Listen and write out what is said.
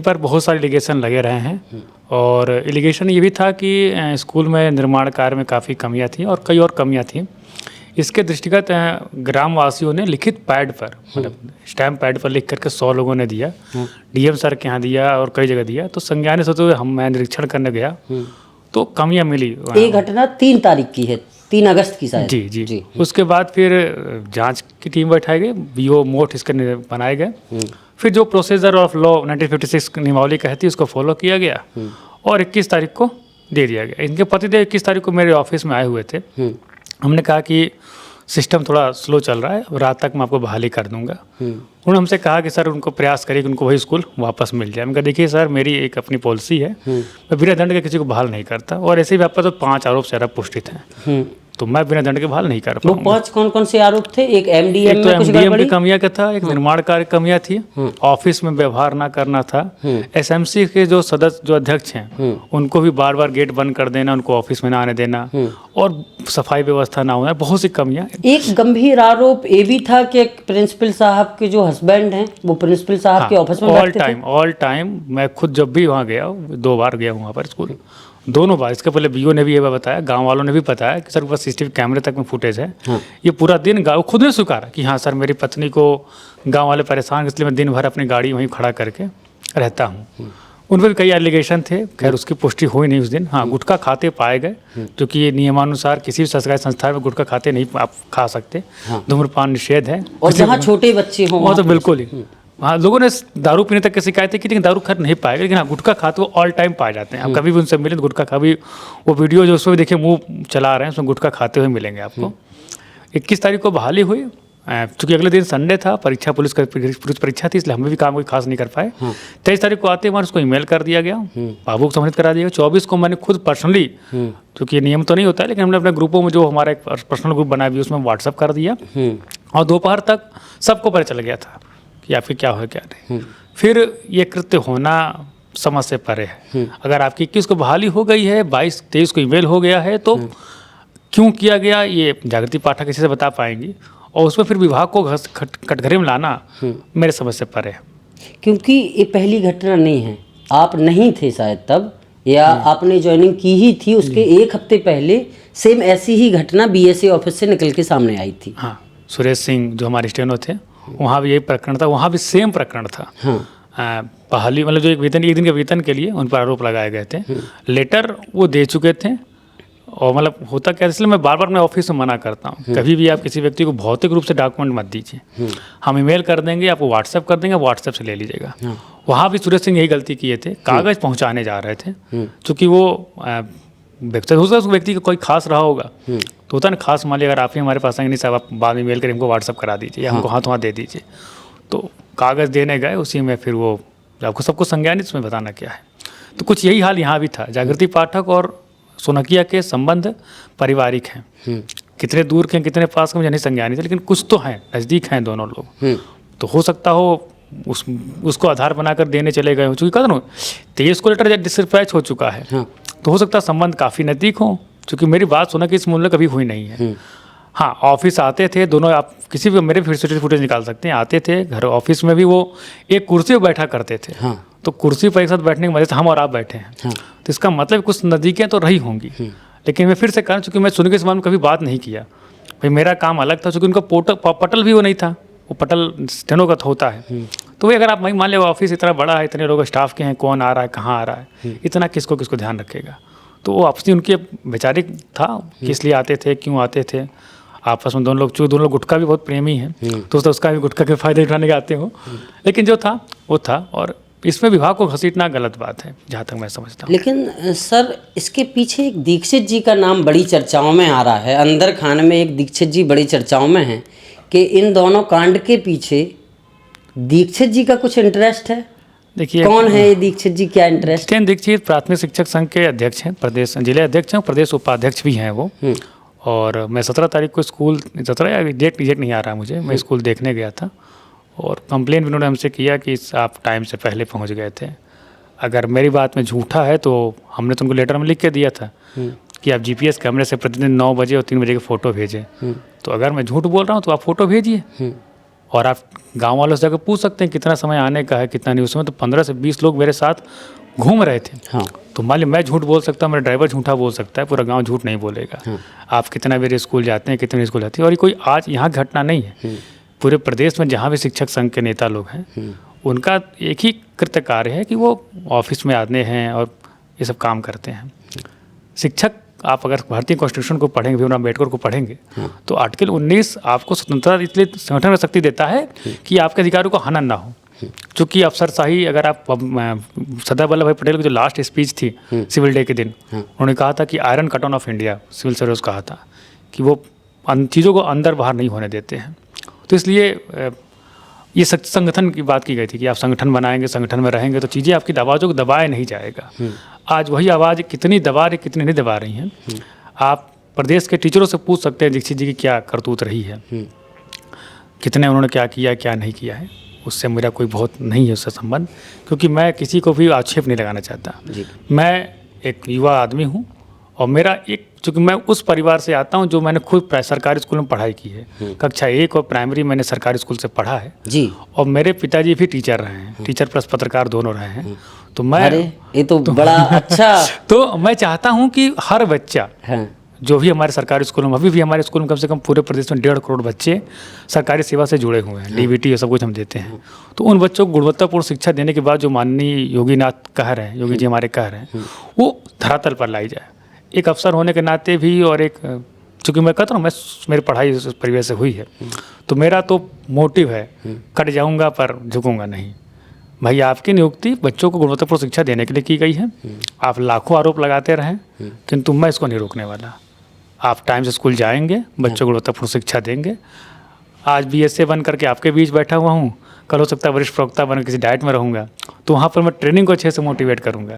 पर बहुत सारे एलिगेशन लगे रहे हैं और एलिगेशन ये भी था कि स्कूल में निर्माण कार्य में काफ़ी कमियां थी और कई और कमियां थी। इसके दृष्टिगत ग्रामवासियों ने लिखित पैड पर, मतलब स्टैम्प पैड पर लिख करके 100 लोगों ने दिया, डीएम सर के यहाँ दिया और कई जगह दिया। तो संज्ञान से तो मैं निरीक्षण करने गया तो कमियां मिली। ये घटना 3 तारीख की है, 3 अगस्त की शायद। जी जी जी। उसके बाद फिर जांच की टीम बैठाई गई, बीओ मोट इसके बनाए गए। फिर जो प्रोसीजर ऑफ लॉ 1956 नियमावली कहती है उसको फॉलो किया गया और 21 तारीख को दे दिया गया। इनके पतिदेव 21 तारीख को मेरे ऑफिस में आए हुए थे। हमने कहा कि सिस्टम थोड़ा स्लो चल रहा है, रात तक मैं आपको बहाली कर दूंगा। उन्होंने हमसे कहा कि सर उनको प्रयास करिए कि उनको वही स्कूल वापस मिल जाए। मैं कहा देखिए सर, मेरी एक अपनी पॉलिसी है, मैं बिना दंड के किसी को बहाल नहीं करता और ऐसे भी आपका तो 5 आरोप से ज़्यादा पुष्टित हैं, तो मैं बिना दंड के बहाल नहीं कर पाऊंगा। वो 5 कौन-कौन से आरोप थे? एक एमडीएम में कुछ गड़बड़ी, कमियां का था, एक निर्माण कार्य कमियां थी, ऑफिस में व्यवहार ना करना था, एसएमसी के जो सदस्य जो अध्यक्ष हैं उनको भी बार बार गेट बंद कर देना, उनको ऑफिस में ना आने देना और सफाई व्यवस्था ना होना, बहुत सी कमियां। एक गंभीर आरोप ये भी था कि प्रिंसिपल साहब के जो हस्बैंड हैं वो प्रिंसिपल साहब के ऑफिस में बैठते थे। ऑल टाइम मैं खुद जब भी वहाँ गया, 2 बार गया वहाँ पर स्कूल, दोनों बार। इसके पहले बीओ ने भी ये बताया, गांव वालों ने भी बताया कि सर बस सीसीटीवी कैमरे तक में फुटेज है। ये पूरा दिन गाँव खुद ने स्वीकारा कि हाँ सर, मेरी पत्नी को गांव वाले परेशान, इसलिए मैं दिन भर अपनी गाड़ी वहीं खड़ा करके रहता हूँ। उन पर भी कई एलिगेशन थे, खैर उसकी पुष्टि हुई नहीं उस दिन। हाँ, गुटखा खाते पाए गए, क्योंकि ये नियमानुसार किसी भी सरकारी संस्था में गुटखा खाते नहीं आप खा सकते, धूम्रपान निषेध है। और जहाँ छोटे बच्चे हों वहाँ तो बिल्कुल ही। हाँ, लोगों ने दारू पीने तक की शिकायत की, लेकिन दारू खैर नहीं पाएगा, लेकिन हाँ गुटखा खाते वो ऑल टाइम पाए जाते हैं। आप कभी भी उनसे मिले तो गुटखा खा भी, वो वीडियो जो उसमें देखिए मुंह चला रहे हैं उसमें गुटखा खाते हुए मिलेंगे आपको। 21 तारीख को बहाली हुई, चूँकि अगले दिन संडे था, परीक्षा पुलिस परीक्षा थी, इसलिए हमें भी काम कोई खास नहीं कर पाए। 23 तारीख को आते हैं उसको ईमेल कर दिया गया, बाबू को सम्मानित करा दिया गया। 24 को मैंने खुद पर्सनली, क्योंकि ये नियम तो नहीं होता है, लेकिन हमने अपने ग्रुपों में जो हमारा एक पर्सनल ग्रुप बनाया भी उसमें व्हाट्सअप कर दिया और दोपहर तक सबको पता चल गया था कि आपके क्या हो क्या नहीं। फिर ये कृत्य होना समझ से परे है। अगर आपकी 21 को बहाली हो गई है, 22-23 को ईमेल हो गया है, तो क्यों किया गया ये जागृति पाठक इसी से बता पाएंगी। और उसमें फिर विभाग को कटघरे में लाना मेरे समझ से परे है। क्योंकि ये पहली घटना नहीं है, आप नहीं थे शायद तब, या आपने ज्वाइनिंग की ही थी, उसके 1 हफ्ते पहले सेम ऐसी ही घटना बीएसए ऑफिस से निकल के सामने आई थी। हाँ, सुरेश सिंह जो हमारे स्टेनो थे, वहाँ भी यही प्रकरण था, वहाँ भी सेम प्रकरण था। बहाली मतलब जो एक दिन के वेतन के लिए उन पर आरोप लगाए गए थे। लेटर वो दे चुके थे और मतलब होता क्या, इसलिए मैं बार बार अपने ऑफिस में मना करता हूँ, कभी भी आप किसी व्यक्ति को भौतिक रूप से डॉक्यूमेंट मत दीजिए। हम ईमेल कर देंगे, आपको व्हाट्सएप कर देंगे, व्हाट्सएप से ले लीजिएगा। वहाँ भी सुरेश सिंह यही गलती किए थे, कागज़ पहुँचाने जा रहे थे, चूँकि वो व्यक्ति हो सकता है उस व्यक्ति का कोई खास रहा होगा, तो होता है ना खास, मान लिया अगर आप ही हमारे पास आएंगे, नहीं साहब आप बाद में मेल कर हमको व्हाट्सअप करा दीजिए या हमको हाथों हाथ दे दीजिए, तो कागज़ देने गए, उसी में फिर वो आपको सबको संज्ञानित उसमें बताना क्या है। तो कुछ यही हाल यहाँ भी था। जागृति पाठक और सोनकिया के संबंध पारिवारिक हैं, कितने दूर के कितने पास के मुझे नहीं संज्ञानित है, लेकिन कुछ तो हैं, नज़दीक हैं दोनों लोग। तो हो सकता हो उसको आधार बनाकर देने चले गए हो, चूँकि कहते ना 23 को लेटर डिस्पैच हो चुका है, तो हो सकता है संबंध काफ़ी नज़दीक हो, क्योंकि मेरी बात सुना कि इस मूल्य कभी हुई नहीं है। हाँ, ऑफिस आते थे दोनों, आप किसी भी मेरे फिर फुटेज निकाल सकते हैं, आते थे घर, ऑफिस में भी वो एक कुर्सी पर बैठा करते थे। तो कुर्सी पर एक साथ बैठने की वजह से हम और आप बैठे हैं, तो इसका मतलब कुछ नज़दीकें तो रही होंगी। लेकिन मैं फिर से कहूँ, चूँकि मैं सुन के समान कभी बात नहीं किया, भाई मेरा काम अलग था, चूँकि उनका पटल भी वो नहीं था, वो पटल स्टेनो का होता है। तो वही अगर आप वही मान लिया ऑफिस इतना बड़ा है, इतने लोग स्टाफ के हैं, कौन आ रहा है कहाँ आ रहा है, इतना किसको ध्यान रखेगा। तो वो आपसी उनके वैचारिक था कि इसलिए आते थे, क्यों आते थे आपस में। दोनों लोग गुटखा भी बहुत प्रेमी हैं, तो उसका भी गुटखा के फायदे उठाने के आते हो, लेकिन जो था वो था। और इसमें विभाग को घसीटना गलत बात है, जहाँ तक मैं समझता हूँ। लेकिन सर, इसके पीछे एक दीक्षित जी का नाम बड़ी चर्चाओं में आ रहा है, अंदर खाने में एक दीक्षित जी बड़ी चर्चाओं में हैं कि इन दोनों कांड के पीछे दीक्षित जी का कुछ इंटरेस्ट है। देखिए कौन है ये दीक्षित जी, क्या इंटरेस्ट? जितेंद्र दीक्षित प्राथमिक शिक्षक संघ के अध्यक्ष हैं, प्रदेश जिले अध्यक्ष हैं, प्रदेश उपाध्यक्ष भी हैं वो। और मैं 17 तारीख को स्कूल, 17 या डेट नहीं आ रहा मुझे, मैं स्कूल देखने गया था और कंप्लेन भी उन्होंने हमसे किया कि आप टाइम से पहले पहुंच गए थे। अगर मेरी बात में झूठा है तो हमने तो उनको लेटर में लिख के दिया था कि आप जीपीएस कैमरे से प्रतिदिन 9 बजे और 3 बजे के फ़ोटो भेजें। तो अगर मैं झूठ बोल रहा हूँ तो आप फ़ोटो भेजिए, और आप गांव वालों से जाकर पूछ सकते हैं कितना समय आने का है कितना नहीं। उस समय तो 15 से 20 लोग मेरे साथ घूम रहे थे। हाँ। तो मान लीजिए मैं झूठ बोल सकता हूँ, मेरा ड्राइवर झूठा बोल सकता है, पूरा गांव झूठ नहीं बोलेगा। आप कितना बजे स्कूल जाते हैं, कितने स्कूल जाते हैं। और ये कोई आज यहाँ घटना नहीं है, पूरे प्रदेश में जहाँ भी शिक्षक संघ के नेता लोग हैं उनका एक ही कृत्य कार्य है कि वो ऑफिस में आते हैं और ये सब काम करते हैं। शिक्षक, आप अगर भारतीय कॉन्स्टिट्यूशन को पढ़ेंगे, भीमराव अम्बेडकर को पढ़ेंगे, तो आर्टिकल 19 आपको स्वतंत्रता इसलिए संगठन में शक्ति देता है कि आपके अधिकारों को हनन ना हो। चूँकि अफसरशाही, अगर आप सरदार वल्लभ भाई पटेल की जो लास्ट स्पीच थी सिविल डे के दिन, उन्होंने कहा था कि iron curtain of India, civil service कहा था कि वो चीज़ों को अंदर बाहर नहीं होने देते हैं। तो इसलिए ये संगठन की बात की गई थी कि आप संगठन बनाएंगे, संगठन में रहेंगे तो चीज़ें आपकी आवाज़ों को दबाए नहीं जाएगा। आज वही आवाज़ कितनी दबा रही, कितनी नहीं दबा रही हैं। आप प्रदेश के टीचरों से पूछ सकते हैं दीक्षित जी की क्या करतूत रही है, कितने उन्होंने क्या किया क्या नहीं किया है। उससे मेरा कोई बहुत नहीं है उससे संबंध, क्योंकि मैं किसी को भी आक्षेप नहीं लगाना चाहता। मैं एक युवा आदमी हूँ और मेरा एक, चूँकि मैं उस परिवार से आता हूँ जो मैंने खुद सरकारी स्कूल में पढ़ाई की है। कक्षा 1 और प्राइमरी मैंने सरकारी स्कूल से पढ़ा है जी। और मेरे पिताजी भी टीचर रहे हैं, टीचर प्लस पत्रकार दोनों रहे हैं। तो मैं, अरे ये तो बड़ा अच्छा। तो मैं चाहता हूँ कि हर बच्चा जो भी हमारे सरकारी स्कूलों में, अभी भी हमारे स्कूल में कम से कम पूरे प्रदेश में 1.5 करोड़ बच्चे सरकारी सेवा से जुड़े हुए हैं। डीबीटी और सब कुछ हम देते हैं। तो उन बच्चों को गुणवत्तापूर्ण शिक्षा देने के बाद जो माननीय योगीनाथ कह रहे हैं, योगी जी हमारे कह रहे हैं, वो धरातल पर लाई जाए। एक अफसर होने के नाते भी, और एक, चूँकि मैं कहता हूँ मैं, मेरी पढ़ाई उस परिवेश से हुई है, तो मेरा तो मोटिव है कट जाऊँगा पर झुकूँगा नहीं। भाई आपकी नियुक्ति बच्चों को गुणवत्तापूर्ण शिक्षा देने के लिए की गई है। आप लाखों आरोप लगाते रहें, किंतु मैं इसको नहीं रोकने वाला। आप टाइम से स्कूल जाएंगे, बच्चों को गुणवत्तापूर्ण शिक्षा देंगे। आज BSA बन करके आपके बीच बैठा हुआ हूँ, कल हो सकता है वरिष्ठ प्रवक्ता बन किसी डाइट में रहूँगा, तो वहाँ पर मैं ट्रेनिंग को अच्छे से मोटिवेट करूँगा।